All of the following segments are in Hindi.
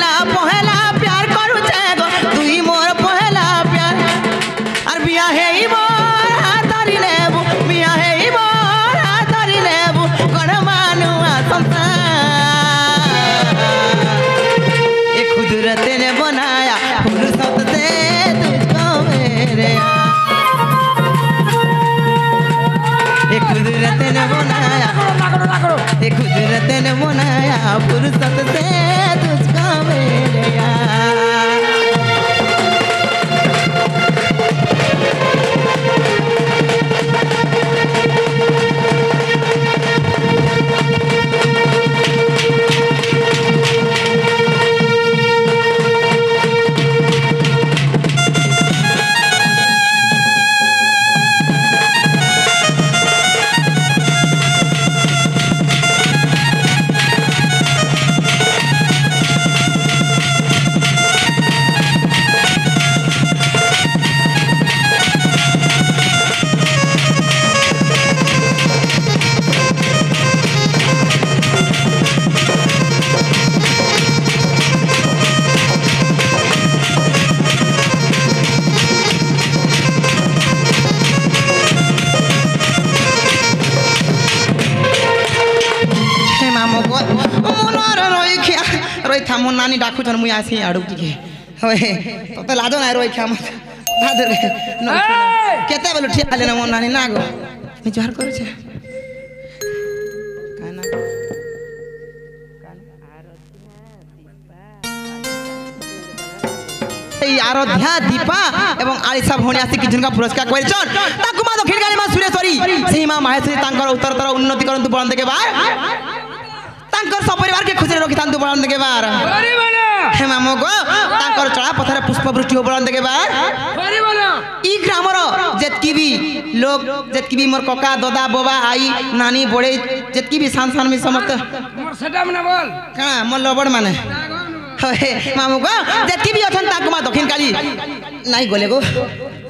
पहला पहला प्यार करू छे गो तुई मोर पहला प्यार और बिया है ई मोर हाथरी लेबू बिया है ई मोर हाथरी लेबू कोन मानुआ संसार ये कुदरत ने बनाया फुर्सत से तुझको मेरे ये कुदरत ने बनाया ये कुदरत ने बनाया फुर्सत से तुझको मेरे यार नानी डाकू छन मुई आसी आडू के होए तो त लाजो ना रोई खा मत भादर केते बोलू ठिया ले ना मोन नानी ना गो निचार करू छे काना आराध्या दीपा एवं आलिसा भोणी आसी कि जिनका पुरस्कार करिछन ताकु मा दक्षिण काली मा सुरेश्वरी सेही मा माहेश्वरी तांकर उत्तरतर उन्नति करंतु बळंद के बार तांकर सपरिवार के खुशी रखि तांतु बळंद के बार हे मामो गो तांकर चला पथरे पुष्प वृष्टि हो बळंद के बार ई ग्रामर जेतकी भी लोग जेतकी भी मोर कका दादा बाबा आई नानी बड़े जेतकी भी सान सान में समस्त मोर सेटा मने बोल का मोर लबड़ माने हे मामो गो जेतकी भी अथन ताकु मा दक्षिण काली नहीं गोले गो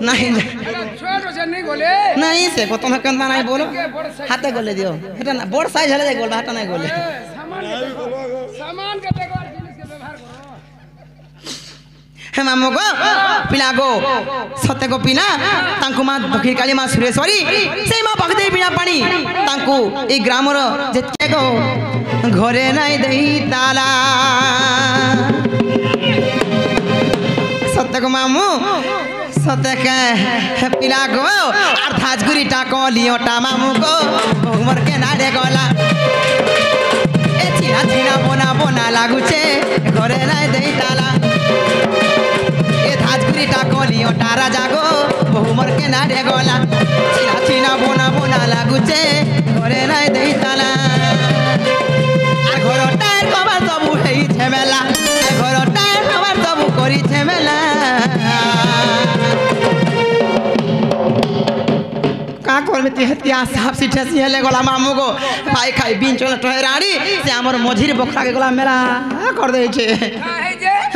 नहीं छोड़ से नहीं गोले नहीं से को तुम कंदा नहीं बोलो हाथे गोले दियो हेटा ना बड़ साइज हले गोल हाथ नहीं गोले सामान के देखो जिनिस के व्यवहार करो हे मामो गो पिला गो सत्य गो पिना तांकु मा दक्षिण काली मा सुरेश्वरी सेई मा भगदे बिना पानी तांकु ए ग्रामर जेते गो घरे नहीं देई ताला सत्य गो मामू सत्य के पिला गो और धाजगुरी टाको लियोटा मामू गो उमर के नाडे गोला ए छिना छिना बोना बोना लागू छे घरे नहीं देई ताला ए धाजगुरी टाको लियोटा राजा गो उमर के नाडे गोला छिना छिना बोना बोना लागू छे घरे नहीं देई ताला आ घर टायर कवर सब हेई झमेला घर टायर कवर सब करी झमेला का कर में तिहतिया साहब सिठे सिहले गोला मामू गो भाई खाई बिन चल टहराड़ी से हमर मझिर बखरा के गोला मेला कर दे छे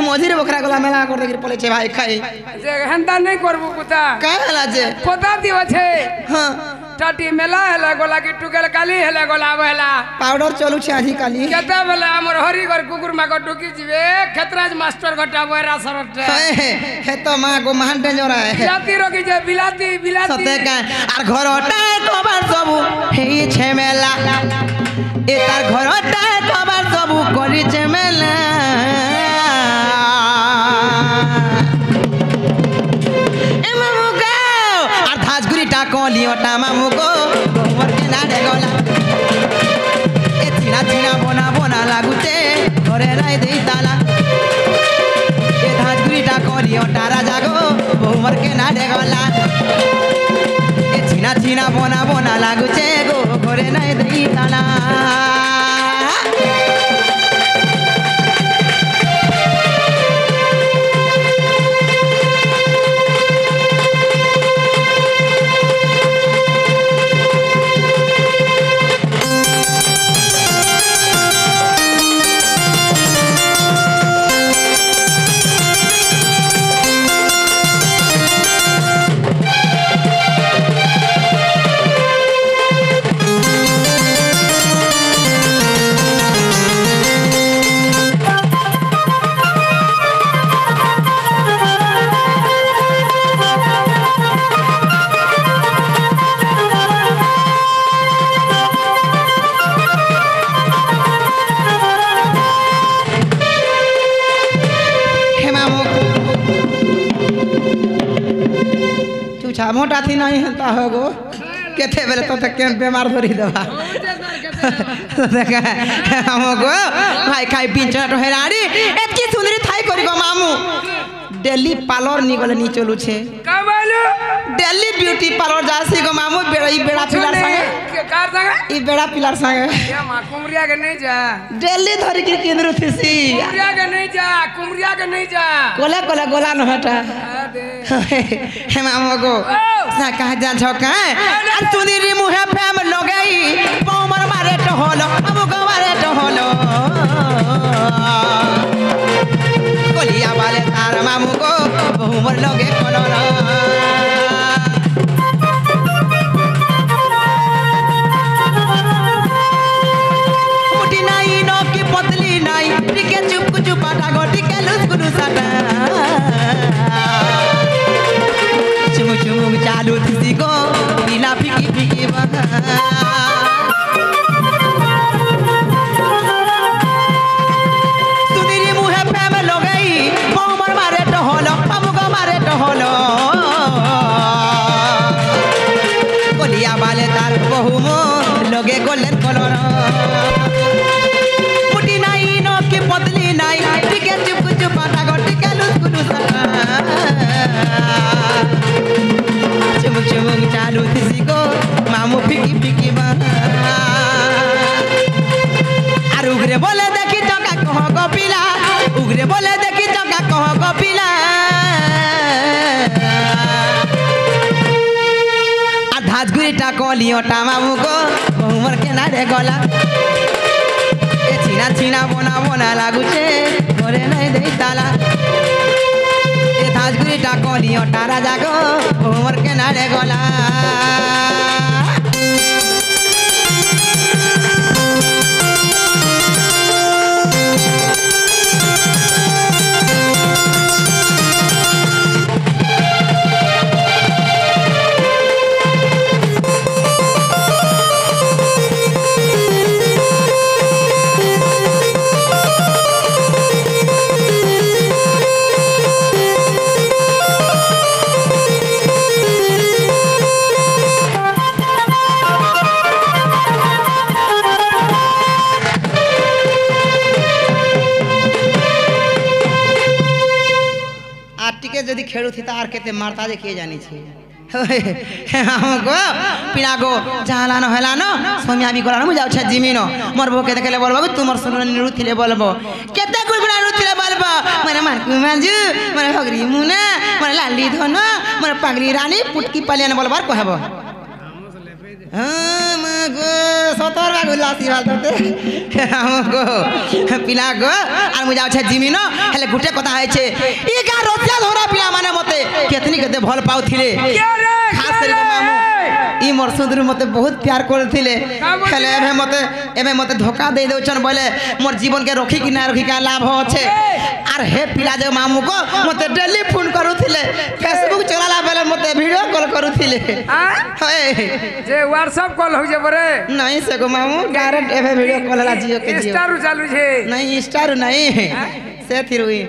मझिर बखरा गोला मेला कर दे पले छे भाई खाई जे हंता नहीं करबू कुता कहला जे कोता दियो छे हां टाटी मेला हेला गोला की टुकेल काली हेला गोला बहला पाउडर चलू छे आधी काली केता बेला हमर हरिगर कुकुर मा को टुकी जिवे खेतराज मास्टर घटा बोरा सरट हे तो मा गो महान डेंजर है बिलाती रोकी जे बिलाती बिलाती सते का आर घरटा कबार सबु हेई छे मेला ए तार घरटा कबार सबु करी छे मेला ए मामू गो आर धाजगुरी टाको लियोटा मामू गो उमर के नाडे गोला ए छिना छिना बोना बोना लागुते घरे नहीं देई ताला ए धाजगुरी टाको लियोटा राजा गो उमर के नाडे गोला ए छिना छिना बोना बोना लागुते गो घरे नहीं देई ताला पूछा मोटा थी नहीं हेता हो गो केते बेले तो के बीमार धरी देबा देखा हमको भाई खाई पिंचना तो हेराड़ी एतकी सुंदरी थाई करी गो मामू दिल्ली पार्लर नी गले नी चलू छे का बोलू दिल्ली ब्यूटी पार्लर जासी गो मामू बेड़ा पिलार संगे कार संगे ई बेड़ा पिलार संगे या मा कुमरिया के नहीं जा दिल्ली धरी की केंद्र थीसी कुमरिया के नहीं जा कुमरिया के नहीं जा कोले कोले गोला न हटा हे मामू को सा कहा जा झोका और सुंदरी मुहे फेम लगई पौमर मारे तो होलो अब को मारे तो होलो कोलिया वाले तार मामू को बहुमर लगे कोलोरा मुटी नहीं नो की पतली नहीं टिके चुप चुपाटा गो टिके लुसकुनु साटा चुमुक चुमुक चालू थी को नीला फिकी फिकी बहा सुंदरी मुहे प्रेम लगई पौमर मारे तो होलो अमुक मारे तो होलो कोलिया वाले तार बहुमो लगे गोलन कलर मुटी नहीं नो की पतली नहीं टिके चुप चुपाटा गो टिके लुसकुनु साटा चुमुक चुमुक चालू थी को मामू फिकी फिकी बहा आर उगरे बोले देखी चका कह गो पिला उगरे बोले देखी चका कह गो पिला आ धाजगुरीटा कलियोटा मामू को बहुमर के नारे गला ए छिना छिना बोना बोना लागू छे घरे नहीं देई ताला ए धाजगुरीटा कलियोटा राजा को बहुमर के नारे गला जदि खेलू थी तार केते मारता जे किए जानी छे हमको पिनागो जहालान हेलानो सोमिया भी गोलानो मुजाउ छ जिमिनो मरबो के देखले बोलबो तुमर सुन निरु थिले बोलबो केते गुलबुना रु थिले बोलबो मने मारकु मांजू मने हगरी मुना मने लाली धन मने पागली रानी पुटकी पालियान बोलबार कहबो हमको सतर बा गुलासी हालते हमको पिनागो आर मुजाउ छ जिमिनो हेले गुटे कथा है छे ई गा रोतिया धरा पिला माने मते केतनी केते भल पाउथिले खास करके मामू ई मोर सुंदर मते बहुत प्यार करथिले हेले एबे मते धोखा दे देउछन बोले मोर जीवन के रखी कि ना रखी का लाभ होछे आर हे पिला जे मामू को मते डेली फोन करूथिले फेसबुक चलाला बेले मते वीडियो कॉल करूथिले हे जे व्हाट्सएप कॉल हो जे बरे नहीं सको मामू डायरेक्ट एबे वीडियो कॉल ला जियो के जियो स्टार चालू छे नहीं स्टार नहीं से थिरुई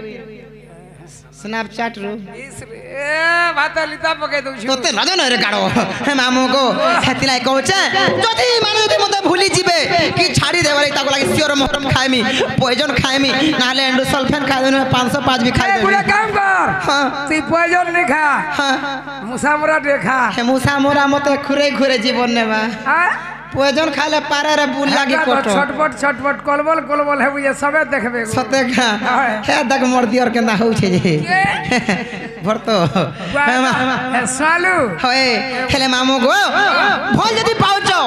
स्नैपचैट रो ए भात लिता पके दउ छु तोते न रे गाड़ो हे मामू को हेतिलाई कहचे जदी माने जदी मते भूली जिबे कि छाड़ी देबले ताको लागि सियोर मोहरम खाइमी पॉइजन खाइमी नाले एंडोसल्फान खा देनु 505 भी खा देबे पूरा काम कर हां ती पॉइजन नहीं खा हां मुसामरा देखा हे मुसामरा मते खुरे खुरे जीवन नेबा हां पॉइजन खाले पारे रे बुल लागी कोटो छटपट कलबल है बुझे सबे देखबे सते खा हे दग मोर दियर के ना हो छे जे भरतो सालू होए हेले मामू गो भल जदी पाउचो